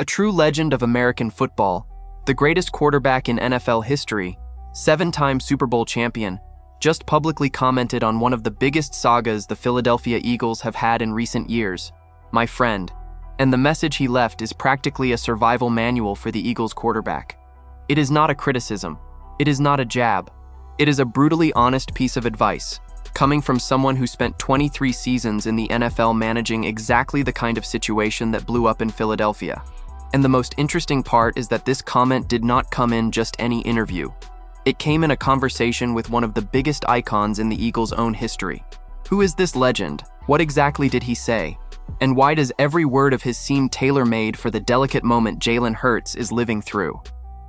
A true legend of American football, the greatest quarterback in NFL history, 7-time Super Bowl champion, just publicly commented on one of the biggest sagas the Philadelphia Eagles have had in recent years, "My friend." And the message he left is practically a survival manual for the Eagles quarterback. It is not a criticism. It is not a jab. It is a brutally honest piece of advice, coming from someone who spent 23 seasons in the NFL managing exactly the kind of situation that blew up in Philadelphia. And the most interesting part is that this comment did not come in just any interview. It came in a conversation with one of the biggest icons in the Eagles' own history. Who is this legend? What exactly did he say? And why does every word of his seem tailor-made for the delicate moment Jalen Hurts is living through?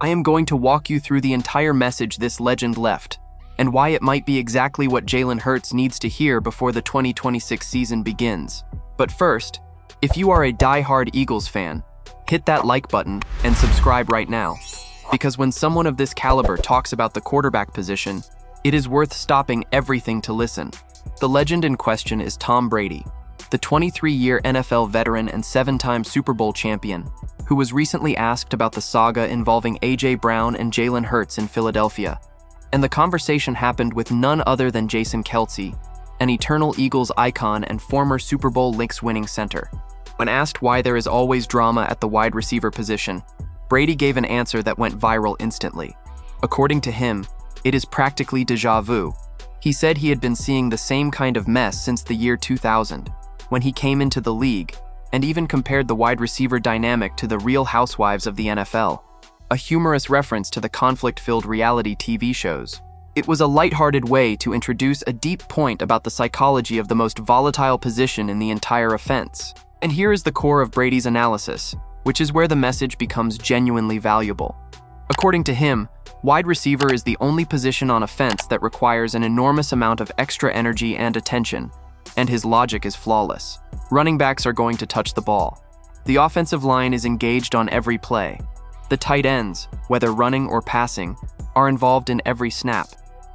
I am going to walk you through the entire message this legend left, and why it might be exactly what Jalen Hurts needs to hear before the 2026 season begins. But first, if you are a die-hard Eagles fan, hit that like button and subscribe right now. Because when someone of this caliber talks about the quarterback position, it is worth stopping everything to listen. The legend in question is Tom Brady, the 23-year NFL veteran and 7-time Super Bowl champion, who was recently asked about the saga involving A.J. Brown and Jalen Hurts in Philadelphia. And the conversation happened with none other than Jason Kelce, an eternal Eagles icon and former Super Bowl winning center. When asked why there is always drama at the wide receiver position, Brady gave an answer that went viral instantly. According to him, it is practically déjà vu. He said he had been seeing the same kind of mess since the year 2000, when he came into the league, and even compared the wide receiver dynamic to the Real Housewives of the NFL, a humorous reference to the conflict-filled reality TV shows. It was a lighthearted way to introduce a deep point about the psychology of the most volatile position in the entire offense. And here is the core of Brady's analysis, which is where the message becomes genuinely valuable. According to him, wide receiver is the only position on offense that requires an enormous amount of extra energy and attention, and his logic is flawless. Running backs are going to touch the ball. The offensive line is engaged on every play. The tight ends, whether running or passing, are involved in every snap.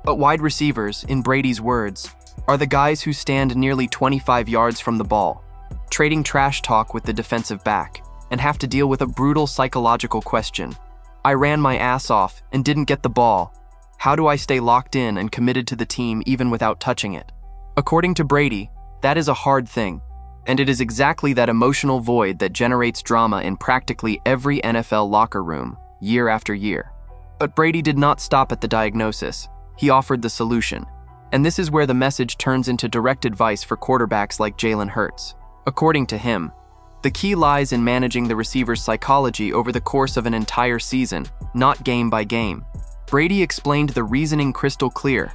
But wide receivers, in Brady's words, are the guys who stand nearly 25 yards from the ball, trading trash talk with the defensive back, and have to deal with a brutal psychological question. I ran my ass off and didn't get the ball. How do I stay locked in and committed to the team even without touching it? According to Brady, that is a hard thing, and it is exactly that emotional void that generates drama in practically every NFL locker room, year after year. But Brady did not stop at the diagnosis. He offered the solution. And this is where the message turns into direct advice for quarterbacks like Jalen Hurts. According to him, the key lies in managing the receiver's psychology over the course of an entire season, not game by game. Brady explained the reasoning crystal clear.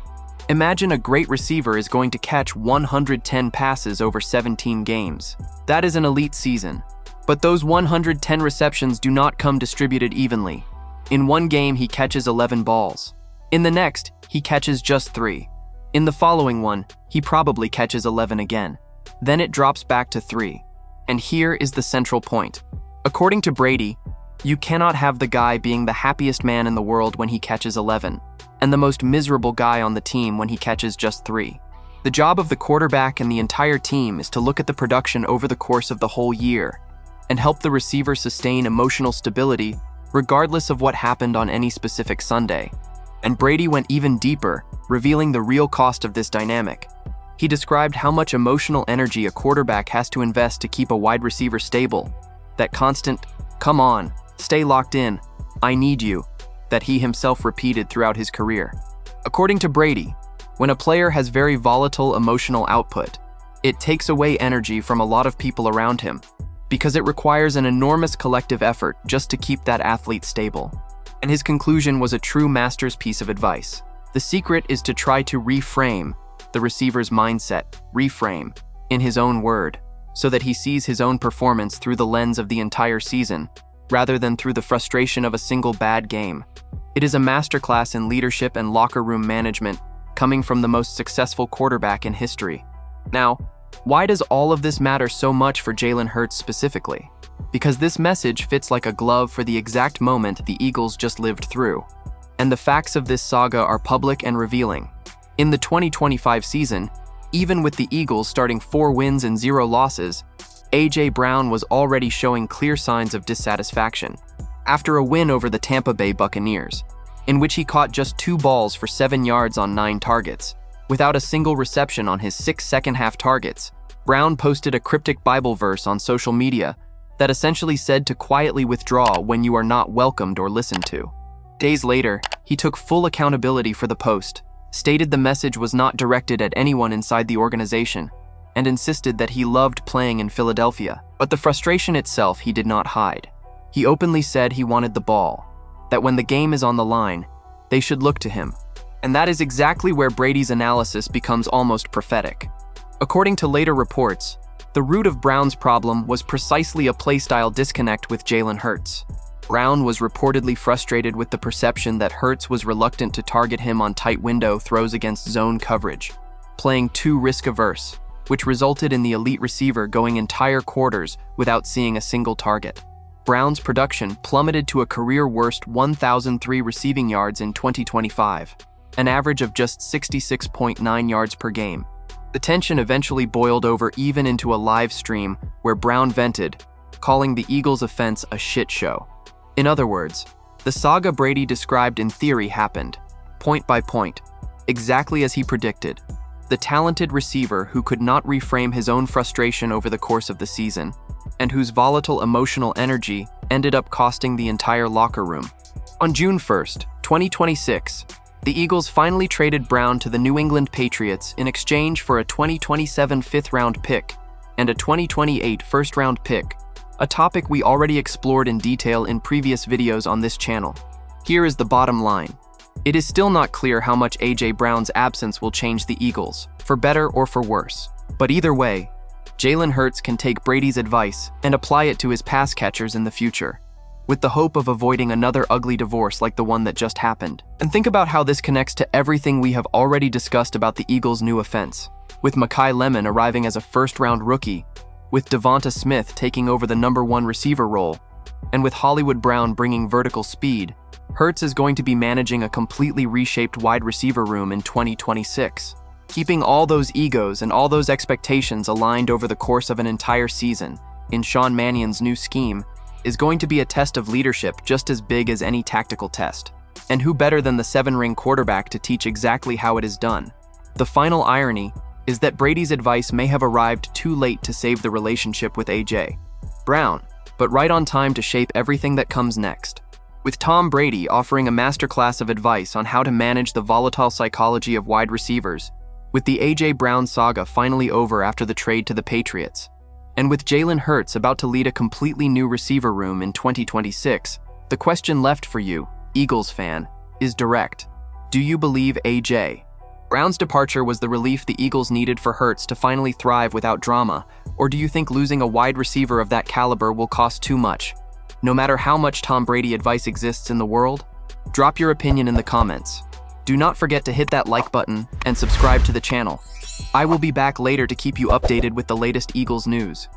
Imagine a great receiver is going to catch 110 passes over 17 games. That is an elite season. But those 110 receptions do not come distributed evenly. In one game, he catches 11 balls. In the next, he catches just 3. In the following one, he probably catches 11 again. Then it drops back to 3. And here is the central point. According to Brady, you cannot have the guy being the happiest man in the world when he catches 11, and the most miserable guy on the team when he catches just 3. The job of the quarterback and the entire team is to look at the production over the course of the whole year and help the receiver sustain emotional stability regardless of what happened on any specific Sunday. And Brady went even deeper, revealing the real cost of this dynamic. He described how much emotional energy a quarterback has to invest to keep a wide receiver stable. That constant, "Come on, stay locked in, I need you," that he himself repeated throughout his career. According to Brady, when a player has very volatile emotional output, it takes away energy from a lot of people around him, because it requires an enormous collective effort just to keep that athlete stable. And his conclusion was a true master's piece of advice. The secret is to try to reframe the receiver's mindset, in his own word, so that he sees his own performance through the lens of the entire season, rather than through the frustration of a single bad game. It is a masterclass in leadership and locker room management, coming from the most successful quarterback in history. Now, why does all of this matter so much for Jalen Hurts specifically? Because this message fits like a glove for the exact moment the Eagles just lived through. And the facts of this saga are public and revealing. In the 2025 season, even with the Eagles starting 4 wins and 0 losses, A.J. Brown was already showing clear signs of dissatisfaction after a win over the Tampa Bay Buccaneers, in which he caught just 2 balls for 7 yards on 9 targets. Without a single reception on his 6 second-half targets, Brown posted a cryptic Bible verse on social media that essentially said to quietly withdraw when you are not welcomed or listened to. Days later, he took full accountability for the post, stated the message was not directed at anyone inside the organization, and insisted that he loved playing in Philadelphia. But the frustration itself he did not hide. He openly said he wanted the ball, that when the game is on the line, they should look to him. And that is exactly where Brady's analysis becomes almost prophetic. According to later reports, the root of Brown's problem was precisely a playstyle disconnect with Jalen Hurts. Brown was reportedly frustrated with the perception that Hurts was reluctant to target him on tight window throws against zone coverage, playing too risk-averse, which resulted in the elite receiver going entire quarters without seeing a single target. Brown's production plummeted to a career-worst 1,003 receiving yards in 2025, an average of just 66.9 yards per game. The tension eventually boiled over even into a live stream where Brown vented, calling the Eagles' offense a shit show. In other words, the saga Brady described in theory happened, point by point, exactly as he predicted. The talented receiver who could not reframe his own frustration over the course of the season, and whose volatile emotional energy ended up costing the entire locker room. On June 1st, 2026, the Eagles finally traded Brown to the New England Patriots in exchange for a 2027 fifth-round pick and a 2028 first-round pick, a topic we already explored in detail in previous videos on this channel. Here is the bottom line. It is still not clear how much A.J. Brown's absence will change the Eagles, for better or for worse. But either way, Jalen Hurts can take Brady's advice and apply it to his pass catchers in the future, with the hope of avoiding another ugly divorce like the one that just happened. And think about how this connects to everything we have already discussed about the Eagles' new offense, with Mekhi Lemon arriving as a first-round rookie, with Devonta Smith taking over the #1 receiver role, and with Hollywood Brown bringing vertical speed. Hurts is going to be managing a completely reshaped wide receiver room in 2026. Keeping all those egos and all those expectations aligned over the course of an entire season in Sean Mannion's new scheme is going to be a test of leadership just as big as any tactical test. And who better than the 7-ring quarterback to teach exactly how it is done? The final irony is that Brady's advice may have arrived too late to save the relationship with A.J. Brown, but right on time to shape everything that comes next. With Tom Brady offering a masterclass of advice on how to manage the volatile psychology of wide receivers, with the A.J. Brown saga finally over after the trade to the Patriots, and with Jalen Hurts about to lead a completely new receiver room in 2026, the question left for you, Eagles fan, is direct. Do you believe A.J. Brown's departure was the relief the Eagles needed for Hurts to finally thrive without drama, or do you think losing a wide receiver of that caliber will cost too much? No matter how much Tom Brady advice exists in the world, drop your opinion in the comments. Do not forget to hit that like button and subscribe to the channel. I will be back later to keep you updated with the latest Eagles news.